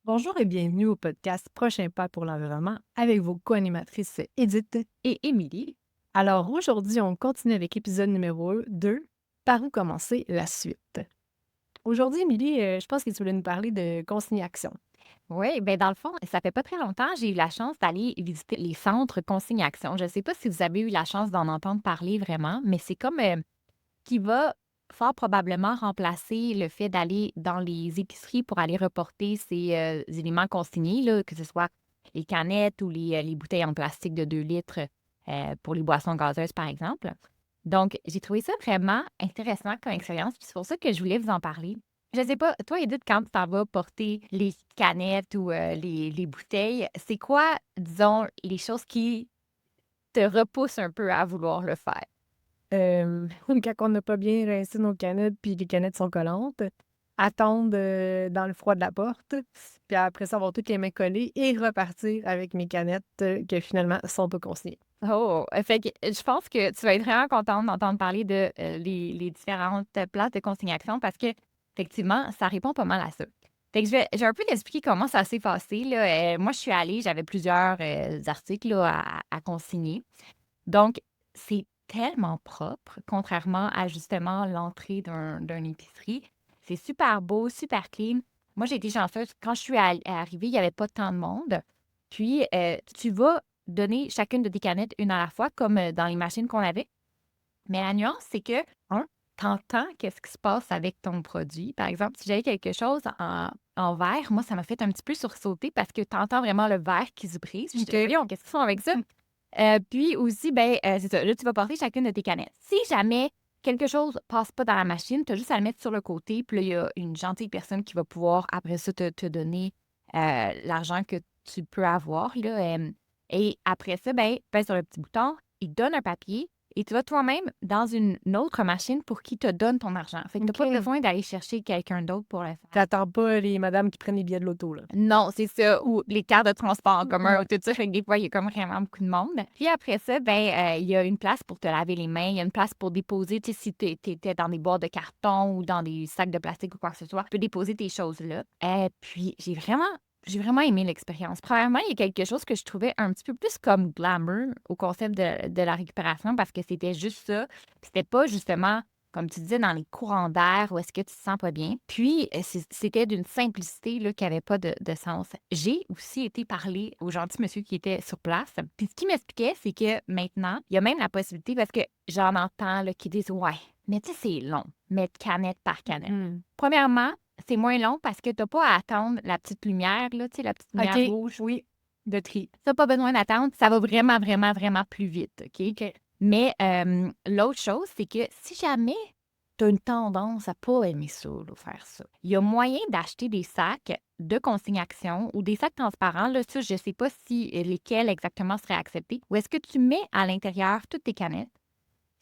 Bonjour et bienvenue au podcast Prochain pas pour l'environnement avec vos co-animatrices Edith et Émilie. Alors aujourd'hui, on continue avec l'épisode numéro 2, Par où commencer la suite. Aujourd'hui, Émilie, je pense que tu voulais nous parler de consigne-action. Oui, bien, dans le fond, ça fait pas très longtemps, j'ai eu la chance d'aller visiter les centres consignation. Je ne sais pas si vous avez eu la chance d'en entendre parler vraiment, mais c'est comme qui va fort probablement remplacer le fait d'aller dans les épiceries pour aller reporter ces éléments consignés, là, que ce soit les canettes ou les bouteilles en plastique de 2 litres pour les boissons gazeuses, par exemple. Donc, j'ai trouvé ça vraiment intéressant comme expérience, puis c'est pour ça que je voulais vous en parler. Je sais pas, toi, Edith, quand tu t'en vas porter les canettes ou les bouteilles, c'est quoi, disons, les choses qui te repoussent un peu à vouloir le faire? Quand on n'a pas bien rincé nos canettes puis les canettes sont collantes, attendre dans le froid de la porte, puis après ça, avoir toutes les mains collées et repartir avec mes canettes que finalement sont pas consignées. Oh! Fait que je pense que tu vas être vraiment contente d'entendre parler de, les différentes places de consignation parce que effectivement, ça répond pas mal à ça. Fait que je vais un peu t'expliquer comment ça s'est passé, là. Moi, je suis allée, j'avais plusieurs, articles, là, à consigner. Donc, c'est tellement propre, contrairement à justement l'entrée d'une épicerie. C'est super beau, super clean. Moi, j'ai été chanceuse. Quand je suis arrivée, il n'y avait pas tant de monde. Puis, tu vas donner chacune de tes canettes une à la fois, comme dans les machines qu'on avait. Mais la nuance, c'est que, t'entends qu'est-ce qui se passe avec ton produit. Par exemple, si j'avais quelque chose en verre, moi, ça m'a fait un petit peu sursauter parce que tu entends vraiment le verre qui se brise. Je dis, OK. voyons, qu'est-ce qu'ils font avec ça? Puis aussi, ben, c'est ça, là, tu vas porter chacune de tes canettes. Si jamais quelque chose passe pas dans la machine, tu as juste à le mettre sur le côté, puis là, il y a une gentille personne qui va pouvoir, après ça, te donner l'argent que tu peux avoir, là. Et après ça, ben, pèse sur le petit bouton, il te donne un papier et tu vas toi-même dans une autre machine pour qu'il te donne ton argent. Fait que tu pas OK. besoin d'aller chercher quelqu'un d'autre pour le faire. T'attends pas les madames qui prennent les billets de l'auto, là. Non, c'est ça, ou les cartes de transport en commun ou Ouais. tout ça, fait que des fois, il y a comme vraiment beaucoup de monde. Puis après ça, ben, il y a une place pour te laver les mains, il y a une place pour déposer, tu sais, si tu étais dans des boîtes de carton ou dans des sacs de plastique ou quoi que ce soit, tu peux déposer tes choses là. Puis j'ai vraiment aimé l'expérience. Premièrement, il y a quelque chose que je trouvais un petit peu plus comme glamour au concept de la récupération parce que c'était juste ça. Puis c'était pas justement comme tu disais, dans les courants d'air où est-ce que tu te sens pas bien. Puis, c'était d'une simplicité là, qui avait pas de sens. J'ai aussi été parler au gentil monsieur qui était sur place. Puis, ce qu'il m'expliquait, c'est que maintenant, il y a même la possibilité, parce que j'en entends là, qui disent ouais, mais tu sais, c'est long, mettre canette par canette. Mmh. Premièrement, c'est moins long parce que tu n'as pas à attendre la petite lumière, là, tu sais, la petite lumière OK. rouge. Oui. De tri. Tu pas besoin d'attendre, ça va vraiment, vraiment, vraiment plus vite, OK? OK. Mais l'autre chose, c'est que si jamais tu as une tendance à pas aimer ça, là, faire ça, il y a moyen d'acheter des sacs de consignation ou des sacs transparents. Là, ça, je ne sais pas si lesquels exactement seraient acceptés. Ou est-ce que tu mets à l'intérieur toutes tes canettes?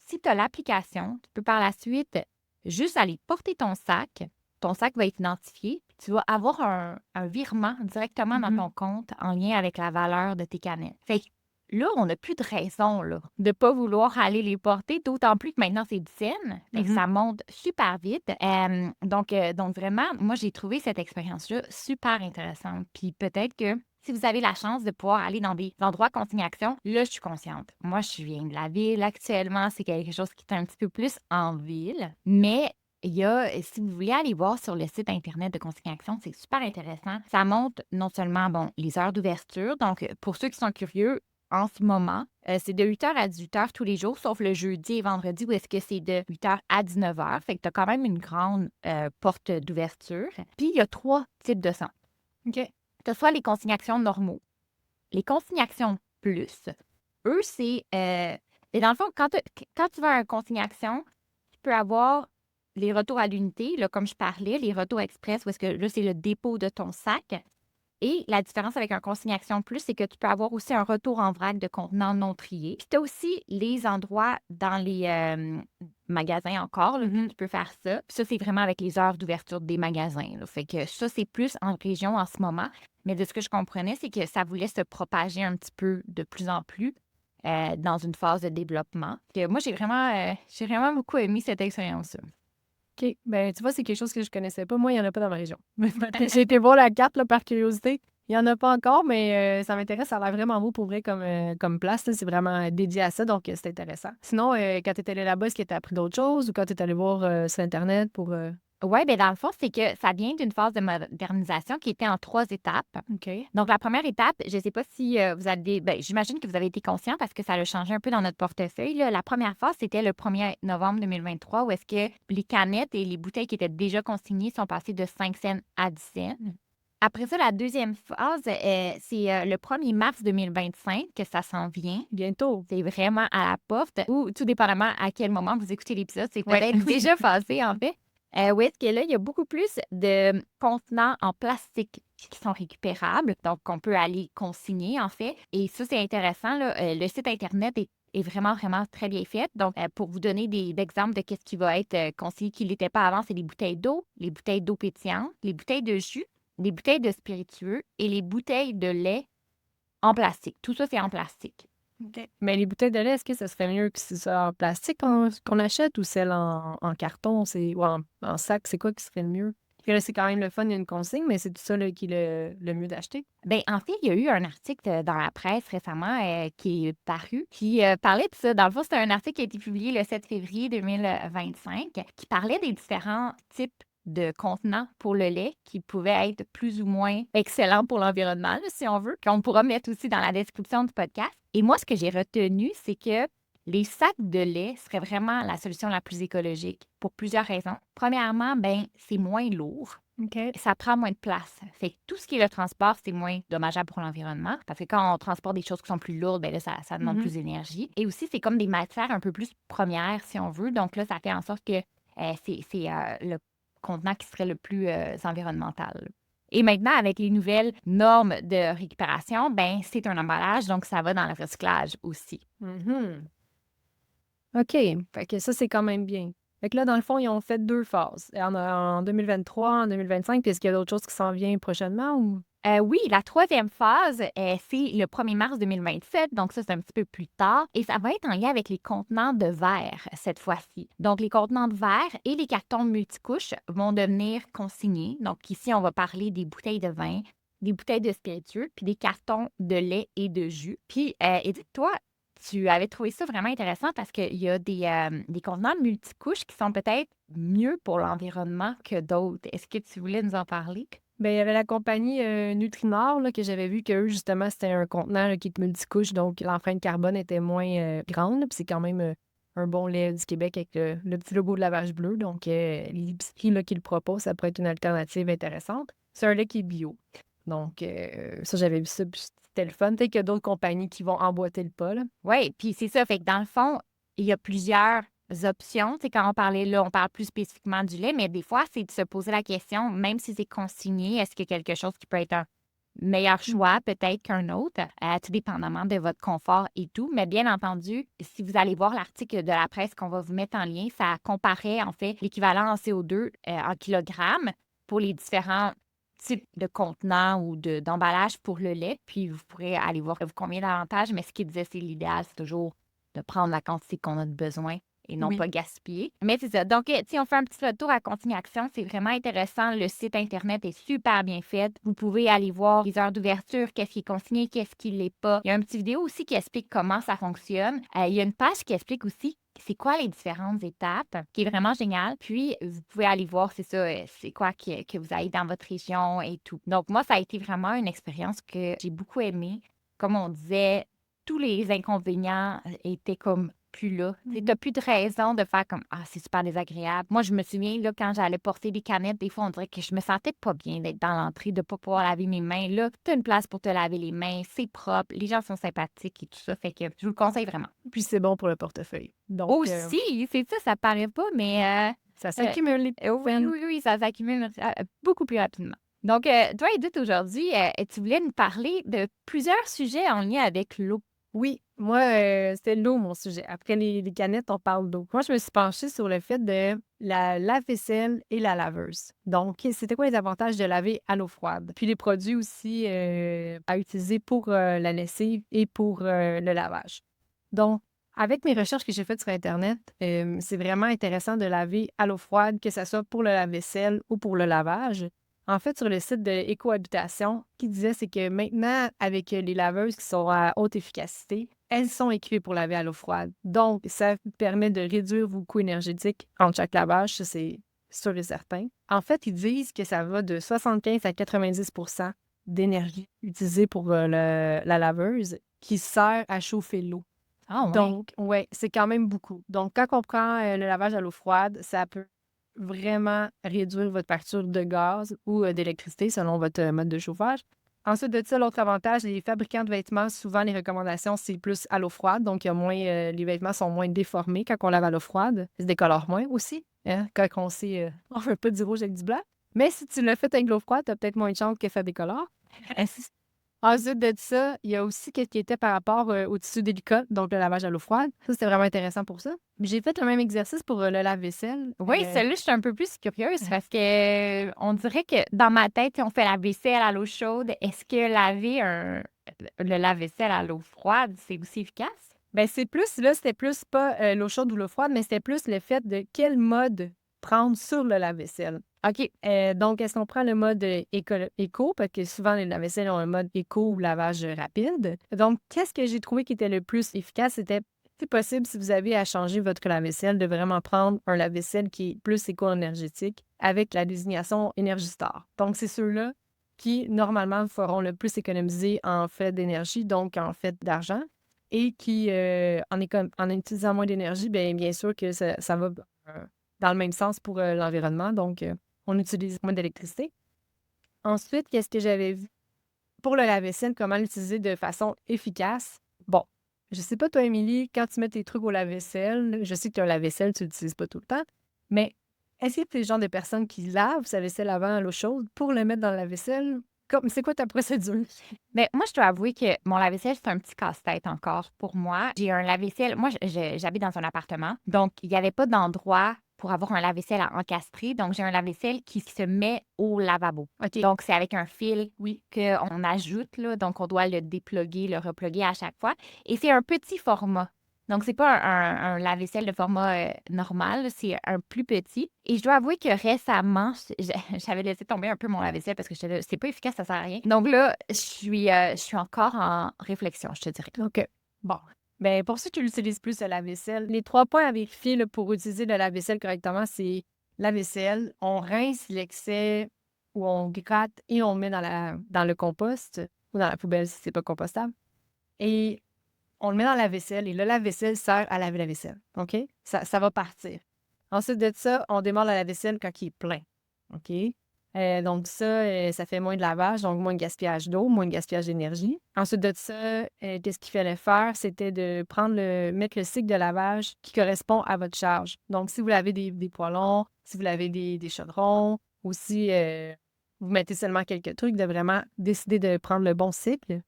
Si tu as l'application, tu peux par la suite juste aller porter ton sac. Ton sac va être identifié. Puis tu vas avoir un virement directement dans Mmh. ton compte en lien avec la valeur de tes canettes. Fait que là, on n'a plus de raison là, de ne pas vouloir aller les porter, d'autant plus que maintenant, c'est 10 cents. Fait que Mmh. ça monte super vite. Donc vraiment, moi, j'ai trouvé cette expérience-là super intéressante. Puis peut-être que si vous avez la chance de pouvoir aller dans des endroits consignation, là, je suis consciente. Moi, je viens de la ville actuellement. C'est quelque chose qui est un petit peu plus en ville. Mais il y a, si vous voulez aller voir sur le site Internet de consignation, c'est super intéressant. Ça montre non seulement, bon, les heures d'ouverture. Donc, pour ceux qui sont curieux, en ce moment, c'est de 8 heures à 18 heures tous les jours, sauf le jeudi et vendredi où est-ce que c'est de 8 heures à 19 heures. Fait que tu as quand même une grande porte d'ouverture. Puis, il y a 3 types de centres. OK. Tu as soit les consignations normaux, les consignations plus, eux, et dans le fond, quand tu vas à une consignation, tu peux avoir les retours à l'unité, là, comme je parlais, les retours express, où est-ce que là, c'est le dépôt de ton sac. Et la différence avec un consignation plus, c'est que tu peux avoir aussi un retour en vrac de contenants non triés. Puis tu as aussi les endroits dans les magasins encore, là, Mmh. tu peux faire ça. Puis ça, c'est vraiment avec les heures d'ouverture des magasins, là. Fait que ça, c'est plus en région en ce moment. Mais de ce que je comprenais, c'est que ça voulait se propager un petit peu de plus en plus dans une phase de développement. Que moi, j'ai vraiment beaucoup aimé cette expérience-là. OK. Ben, tu vois, c'est quelque chose que je connaissais pas. Moi, il y en a pas dans ma région. J'ai été voir la carte, là, par curiosité. Il y en a pas encore, mais ça m'intéresse. Ça a l'air vraiment beau pour vrai comme place, là. C'est vraiment dédié à ça, donc c'est intéressant. Sinon, quand tu es allé là-bas, est-ce que tu as appris d'autres choses ou quand tu es allé voir sur Internet pour... Oui, bien, dans le fond, c'est que ça vient d'une phase de modernisation qui était en 3 étapes. OK. Donc, la première étape, je ne sais pas si vous avez. Bien, j'imagine que vous avez été conscient parce que ça a changé un peu dans notre portefeuille, là. La première phase, c'était le 1er novembre 2023 où est-ce que les canettes et les bouteilles qui étaient déjà consignées sont passées de 5 cents à 10 cents. Après ça, la deuxième phase, c'est le 1er mars 2025 que ça s'en vient. Bientôt. C'est vraiment à la porte ou tout dépendamment à quel moment vous écoutez l'épisode, c'est Ouais. peut-être déjà passé en fait. Où est-ce que là, il y a beaucoup plus de contenants en plastique qui sont récupérables, donc qu'on peut aller consigner en fait. Et ça, c'est intéressant, là. Le site Internet est vraiment, vraiment très bien fait. Donc, pour vous donner des exemples de qu'est-ce qui va être consigné qui ne l'était pas avant, c'est les bouteilles d'eau, les bouteilles d'eau pétillante, les bouteilles de jus, les bouteilles de spiritueux et les bouteilles de lait en plastique. Tout ça, c'est en plastique. OK. Mais les bouteilles de lait, est-ce que ça serait mieux que c'est ça en plastique qu'on achète ou celles en carton ou en sac? C'est quoi qui serait le mieux? Parce que là, c'est quand même le fun, il y a une consigne, mais c'est tout ça là, qui est le mieux d'acheter. Bien, en fait, il y a eu un article dans la presse récemment qui est paru, qui parlait de ça. Dans le fond, c'était un article qui a été publié le 7 février 2025, qui parlait des différents types de contenants pour le lait qui pouvaient être plus ou moins excellents pour l'environnement, là, si on veut, qu'on pourra mettre aussi dans la description du podcast. Et moi, ce que j'ai retenu, c'est que les sacs de lait seraient vraiment la solution la plus écologique pour plusieurs raisons. Premièrement, ben, c'est moins lourd. OK. Ça prend moins de place. Fait que tout ce qui est le transport, c'est moins dommageable pour l'environnement. Parce que quand on transporte des choses qui sont plus lourdes, ben là, ça demande plus d'énergie. Et aussi, c'est comme des matières un peu plus premières, si on veut. Donc là, ça fait en sorte que c'est le contenant qui serait le plus environnemental. Et maintenant, avec les nouvelles normes de récupération, ben c'est un emballage, donc ça va dans le recyclage aussi. Mhm. OK. Fait que ça, c'est quand même bien. Fait que là, dans le fond, ils ont fait 2 phases. En 2023, en 2025, puis est-ce qu'il y a d'autres choses qui s'en viennent prochainement ou? Oui, la troisième phase, c'est le 1er mars 2027, donc ça, c'est un petit peu plus tard, et ça va être en lien avec les contenants de verre cette fois-ci. Donc, les contenants de verre et les cartons multicouches vont devenir consignés. Donc, ici, on va parler des bouteilles de vin, des bouteilles de spiritueux, puis des cartons de lait et de jus. Puis, Edith, toi, tu avais trouvé ça vraiment intéressant parce qu'il y a des contenants multicouches qui sont peut-être mieux pour l'environnement que d'autres. Est-ce que tu voulais nous en parler? Bien, il y avait la compagnie Nutrinor là, que j'avais vu qu'eux, justement, c'était un contenant là, qui est multicouche, donc l'empreinte carbone était moins grande. Puis c'est quand même un bon lait du Québec avec le petit logo de la vache bleue. Donc, l'épicerie là, qui le propose, ça pourrait être une alternative intéressante. C'est un lait qui est bio. Donc, ça, j'avais vu ça, puis c'était le fun. Peut-être qu'il y a d'autres compagnies qui vont emboîter le pas, là. Oui, puis c'est ça. Fait que dans le fond, il y a plusieurs options. C'est quand on parlait là, on parle plus spécifiquement du lait, mais des fois, c'est de se poser la question, même si c'est consigné, est-ce qu'il y a quelque chose qui peut être un meilleur choix peut-être qu'un autre, tout dépendamment de votre confort et tout. Mais bien entendu, si vous allez voir l'article de la presse qu'on va vous mettre en lien, ça comparait en fait l'équivalent en CO2 en kilogrammes pour les différents types de contenants ou d'emballage pour le lait. Puis vous pourrez aller voir vous convient davantage, mais ce qu'il disait, c'est l'idéal, c'est toujours de prendre la quantité qu'on a de besoin et non Oui. pas gaspiller. Mais c'est ça. Donc, si on fait un petit retour à Continue Action, c'est vraiment intéressant. Le site Internet est super bien fait. Vous pouvez aller voir les heures d'ouverture, qu'est-ce qui est consigné, qu'est-ce qui ne l'est pas. Il y a une petite vidéo aussi qui explique comment ça fonctionne. Il y a une page qui explique aussi c'est quoi les différentes étapes, qui est vraiment génial. Puis, vous pouvez aller voir, c'est ça, c'est quoi que vous avez dans votre région et tout. Donc, moi, ça a été vraiment une expérience que j'ai beaucoup aimée. Comme on disait, tous les inconvénients étaient comme plus là. Tu n'as plus de raison de faire comme ah, c'est super désagréable. Moi, je me souviens, là, quand j'allais porter des canettes, des fois, on dirait que je me sentais pas bien d'être dans l'entrée, de ne pas pouvoir laver mes mains. Là, tu as une place pour te laver les mains, c'est propre, les gens sont sympathiques et tout ça. Fait que je vous le conseille vraiment. Puis c'est bon pour le portefeuille. Donc, Aussi, c'est ça paraît pas, mais ça s'accumule les oui, peines. oui, ça s'accumule beaucoup plus rapidement. Donc, toi, Edith, aujourd'hui, tu voulais nous parler de plusieurs sujets en lien avec l'eau. Oui, moi, c'était l'eau, mon sujet. Après les canettes, on parle d'eau. Moi, je me suis penchée sur le fait de la lave-vaisselle et la laveuse. Donc, c'était quoi les avantages de laver à l'eau froide? Puis les produits aussi à utiliser pour la lessive et pour le lavage. Donc, Avec mes recherches que j'ai faites sur Internet, c'est vraiment intéressant de laver à l'eau froide, que ce soit pour le lave-vaisselle ou pour le lavage. En fait, sur le site de Écohabitation, ce qu'il disait, c'est que maintenant, avec les laveuses qui sont à haute efficacité, elles sont équipées pour laver à l'eau froide. Donc, ça permet de réduire vos coûts énergétiques entre chaque lavage, ça c'est sûr et certain. En fait, ils disent que ça va de 75 à 90 d'énergie utilisée pour la laveuse qui sert à chauffer l'eau. Ah ouais. Donc, ouais, c'est quand même beaucoup. Donc, quand on prend le lavage à l'eau froide, ça peut vraiment réduire votre facture de gaz ou d'électricité selon votre mode de chauffage. Ensuite de ça, l'autre avantage, les fabricants de vêtements, souvent les recommandations, c'est plus à l'eau froide. Donc, il y a moins, les vêtements sont moins déformés quand on lave à l'eau froide. Ils se décolorent moins aussi. Hein, quand on sait, on veut pas du rouge avec du blanc. Mais si tu le fais avec l'eau froide, tu as peut-être moins de chances que ça décolore. Ensuite de ça, il y a aussi ce qui était par rapport au tissu délicat, donc le lavage à l'eau froide. Ça, c'était vraiment intéressant pour ça. J'ai fait le même exercice pour le lave-vaisselle. Oui, celui-là, je suis un peu plus curieuse parce que on dirait que dans ma tête, on fait la vaisselle à l'eau chaude. Est-ce que laver le lave-vaisselle à l'eau froide, c'est aussi efficace? Ben c'est plus, là, c'était plus pas l'eau chaude ou l'eau froide, mais c'était plus le fait de quel mode prendre sur le lave-vaisselle. OK. Donc, est-ce qu'on prend le mode éco, parce que souvent les lave-vaisselle ont un mode éco ou lavage rapide. Donc, qu'est-ce que j'ai trouvé qui était le plus efficace? C'était, c'est possible, si vous avez à changer votre lave-vaisselle, de vraiment prendre un lave-vaisselle qui est plus éco-énergétique avec la désignation Énergie Star. Donc, c'est ceux-là qui, normalement, feront le plus économiser en fait d'énergie, donc en fait d'argent, et qui, en utilisant moins d'énergie, bien sûr que ça va dans le même sens pour l'environnement. Donc, on utilise moins d'électricité. Ensuite, qu'est-ce que j'avais vu? Pour le lave-vaisselle, comment l'utiliser de façon efficace? Bon, je sais pas toi, Émilie, quand tu mets tes trucs au lave-vaisselle, je sais que un lave-vaisselle, tu l'utilises pas tout le temps, mais est-ce que tu es le genre de personne qui lave sa vaisselle avant à l'eau chaude pour le mettre dans le lave-vaisselle? C'est quoi ta procédure? Mais moi, je dois avouer que mon lave-vaisselle, c'est un petit casse-tête encore pour moi. J'ai un lave-vaisselle. Moi, j'habite dans un appartement. Donc, il n'y avait pas d'endroit pour avoir un lave-vaisselle à encastrer. Donc, j'ai un lave-vaisselle qui se met au lavabo. OK. Donc, c'est avec un fil Oui. qu'on ajoute, là. Donc, on doit le dépluguer, le repluguer à chaque fois. Et c'est un petit format. Donc, c'est pas un lave-vaisselle de format normal, là, c'est un plus petit. Et je dois avouer que récemment, j'avais laissé tomber un peu mon lave-vaisselle parce que j'étais là, c'est pas efficace, ça sert à rien. Donc là, je suis encore en réflexion, je te dirais. OK. Bon. Ben pour ceux qui l'utilisent plus, le lave-vaisselle, les 3 points à vérifier là, pour utiliser le lave-vaisselle correctement, c'est la vaisselle, on rince l'excès ou on gratte et on le met dans le compost ou dans la poubelle si c'est pas compostable. Et on le met dans la vaisselle et le lave-vaisselle sert à laver la vaisselle. OK? Ça va partir. Ensuite de ça, on démarre le lave-vaisselle quand il est plein. OK? Donc ça, ça fait moins de lavage, donc moins de gaspillage d'eau, moins de gaspillage d'énergie. Ensuite de ça, qu'est-ce qu'il fallait faire? C'était de mettre le cycle de lavage qui correspond à votre charge. Donc, si vous lavez des poêlons, si vous lavez des chaudrons, ou si vous mettez seulement quelques trucs, de vraiment décider de prendre le bon cycle.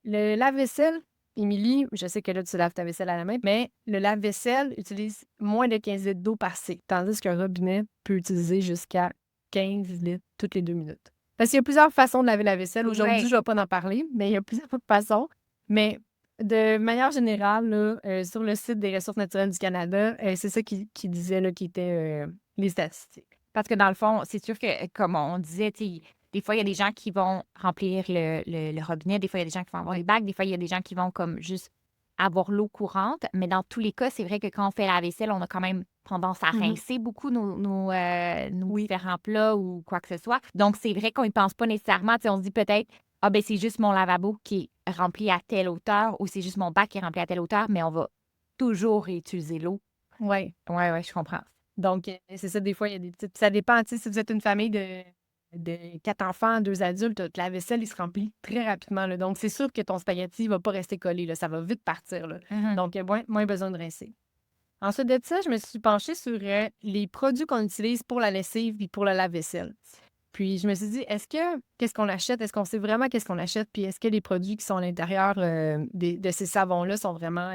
Le lave-vaisselle, Émilie, je sais que là, tu laves ta vaisselle à la main, mais le lave-vaisselle utilise moins de 15 litres d'eau par cycle, tandis qu'un robinet peut utiliser jusqu'à 15 litres toutes les 2 minutes. Parce qu'il y a plusieurs façons de laver la vaisselle. Aujourd'hui, Ouais. je ne vais pas en parler, mais il y a plusieurs façons. Mais de manière générale, là, sur le site des Ressources naturelles du Canada, c'est ça qui disait, là, qui était les statistiques. Parce que dans le fond, c'est sûr que, comme on disait, tu sais, des fois, il y a des gens qui vont remplir le robinet, des fois, il y a des gens qui vont avoir les bacs, des fois, il y a des gens qui vont comme juste avoir l'eau courante. Mais dans tous les cas, c'est vrai que quand on fait la vaisselle, on a quand même tendance à rincer beaucoup nos différents plats ou quoi que ce soit. Donc, c'est vrai qu'on n'y pense pas nécessairement. Tu sais, on se dit peut-être, ah ben c'est juste mon lavabo qui est rempli à telle hauteur ou c'est juste mon bac qui est rempli à telle hauteur, mais on va toujours réutiliser l'eau. Oui. Oui, je comprends. Donc, c'est ça, des fois, il y a des petites. Ça dépend, tu sais, si vous êtes une famille de 4 enfants, 2 adultes, la vaisselle, il se remplit très rapidement, là. Donc, c'est sûr que ton spaghetti ne va pas rester collé, là. Ça va vite partir, là. Donc, il y a moins besoin de rincer. Ensuite de ça, je me suis penchée sur les produits qu'on utilise pour la lessive et pour le lave-vaisselle. Puis, je me suis dit, qu'est-ce qu'on achète? Est-ce qu'on sait vraiment qu'est-ce qu'on achète? Puis, est-ce que les produits qui sont à l'intérieur de ces savons-là sont vraiment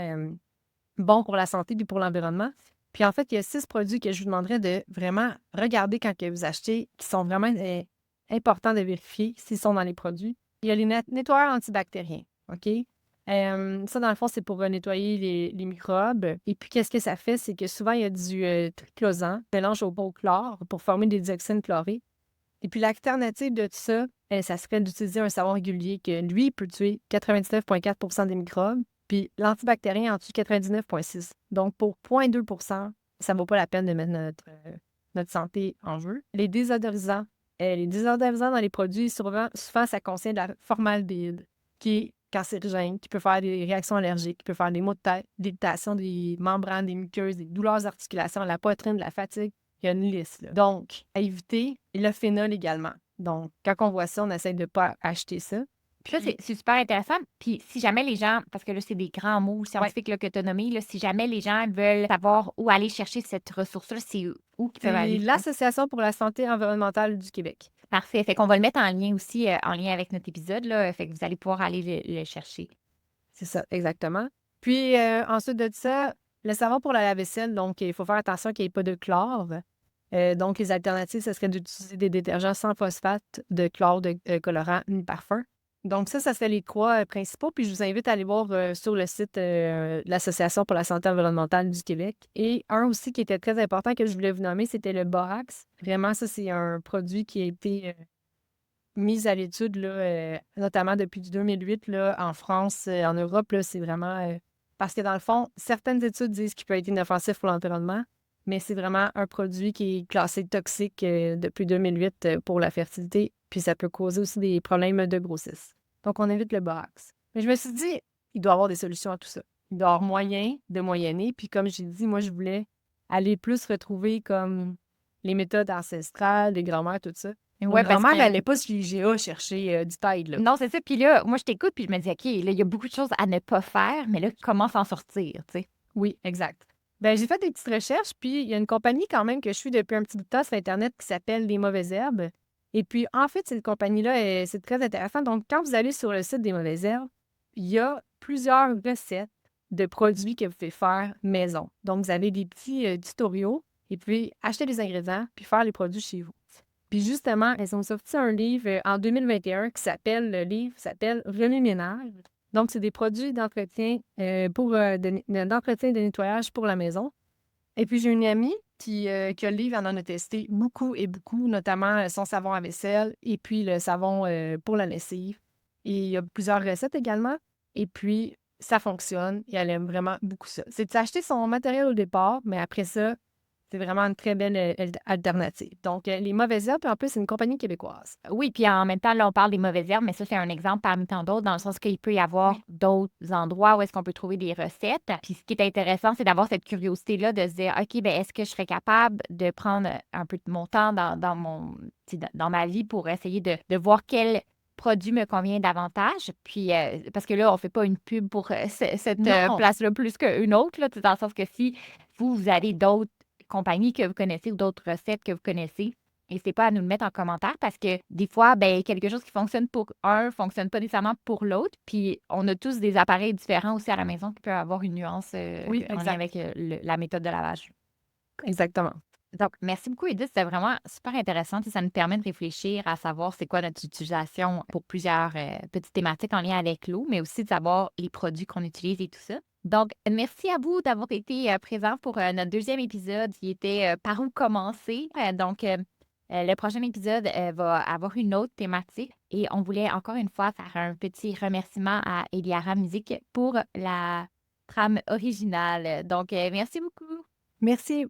bons pour la santé et pour l'environnement? Puis, en fait, il y a 6 produits que je vous demanderais de vraiment regarder quand que vous achetez, qui sont vraiment importants de vérifier s'ils sont dans les produits. Il y a les nettoyeurs antibactériens, OK? Ça, dans le fond, c'est pour nettoyer les microbes. Et puis, qu'est-ce que ça fait? C'est que souvent, il y a du triclosan, mélange au chlore pour former des dioxines chlorées. Et puis, l'alternative de tout ça, ça serait d'utiliser un savon régulier que, lui, peut tuer 99,4 des microbes, puis l'antibactérien en tue 99,6. Donc, pour 0,2 ça ne vaut pas la peine de mettre notre santé en jeu. Les désodorisants dans les produits, souvent ça contient de la formaldéhyde, qui est cancérigène, qui peut faire des réactions allergiques, qui peut faire des maux de tête, des irritations des membranes, des muqueuses, des douleurs d'articulation, la poitrine, de la fatigue. Il y a une liste, là. Donc, à éviter. Et le phénol également. Donc, quand on voit ça, on essaie de ne pas acheter ça. Puis ça, c'est super intéressant. Puis si jamais les gens, parce que là, c'est des grands mots scientifiques là, que tu as nommés, là, si jamais les gens veulent savoir où aller chercher cette ressource-là, c'est où qu'ils peuvent C'est aller? l'Association pour la santé environnementale du Québec. Parfait. Fait qu'on va le mettre en lien aussi, en lien avec notre épisode, là. Fait que vous allez pouvoir aller le chercher. C'est ça, exactement. Puis, ensuite de ça, le savon pour la lave-vaisselle, donc il faut faire attention qu'il n'y ait pas de chlore. Donc, les alternatives, ce serait d'utiliser des détergents sans phosphate de chlore, de colorant ni parfum. Donc, ça serait les trois principaux. Puis, je vous invite à aller voir sur le site de l'Association pour la santé environnementale du Québec. Et un aussi qui était très important que je voulais vous nommer, c'était le borax. Vraiment, ça, c'est un produit qui a été mis à l'étude, là, notamment depuis 2008, là, en France, en Europe. Là, c'est vraiment... parce que, dans le fond, certaines études disent qu'il peut être inoffensif pour l'environnement, mais c'est vraiment un produit qui est classé toxique depuis 2008 pour la fertilité, puis ça peut causer aussi des problèmes de grossesse. Donc, on évite le borax. Mais je me suis dit, il doit y avoir des solutions à tout ça. Il doit y avoir moyen de moyenner. Puis comme j'ai dit, moi, je voulais aller plus retrouver comme les méthodes ancestrales, des grands-mères, tout ça. Ouais, Mon parce grand-mère, que... elle n'allait pas sur IGA chercher du Tide, là. Non, c'est ça. Puis là, moi, je t'écoute, puis je me dis, OK, là, il y a beaucoup de choses à ne pas faire, mais là, comment s'en sortir, tu sais? Oui, exact. Ben, j'ai fait des petites recherches, puis il y a une compagnie quand même que je suis depuis un petit bout de temps sur Internet qui s'appelle Les Mauvaises Herbes. Et puis, en fait, cette compagnie-là, c'est très intéressant. Donc, quand vous allez sur le site des Mauvaises Herbes, il y a plusieurs recettes de produits que vous pouvez faire maison. Donc, vous avez des petits tutoriaux et puis acheter les ingrédients puis faire les produits chez vous. Puis justement, elles ont sorti un livre en 2021 le livre s'appelle Remue ménage. Donc, c'est des produits d'entretien d'entretien et de nettoyage pour la maison. Et puis, j'ai une amie qui a le livre, elle en a testé beaucoup et beaucoup, notamment son savon à vaisselle et puis le savon pour la lessive. Et il y a plusieurs recettes également. Et puis, ça fonctionne et elle aime vraiment beaucoup ça. C'est d'acheter son matériel au départ, mais après ça, c'est vraiment une très belle alternative. Donc, les mauvaises herbes, puis en plus, c'est une compagnie québécoise. Oui, puis en même temps, là, on parle des mauvaises herbes, mais ça, c'est un exemple parmi tant d'autres, dans le sens qu'il peut y avoir d'autres endroits où est-ce qu'on peut trouver des recettes. Puis ce qui est intéressant, c'est d'avoir cette curiosité-là de se dire, OK, ben est-ce que je serais capable de prendre un peu de mon temps dans ma vie pour essayer de voir quel produit me convient davantage. Puis, parce que là, on ne fait pas une pub pour cette Non. place-là plus qu'une autre, là, dans le sens que si vous avez d'autres compagnies que vous connaissez ou d'autres recettes que vous connaissez, n'hésitez pas à nous le mettre en commentaire parce que des fois, ben, quelque chose qui fonctionne pour un ne fonctionne pas nécessairement pour l'autre. Puis on a tous des appareils différents aussi à la maison qui peuvent avoir une nuance Oui, en lien exact. avec la méthode de lavage. Exactement. Donc, merci beaucoup, Edith. C'était vraiment super intéressant. Tu sais, ça nous permet de réfléchir à savoir c'est quoi notre utilisation pour plusieurs petites thématiques en lien avec l'eau, mais aussi de savoir les produits qu'on utilise et tout ça. Donc, merci à vous d'avoir été présents pour notre deuxième épisode qui était Par où commencer. Le prochain épisode va avoir une autre thématique et on voulait encore une fois faire un petit remerciement à Eliara Musique pour la trame originale. Donc, merci beaucoup. Merci.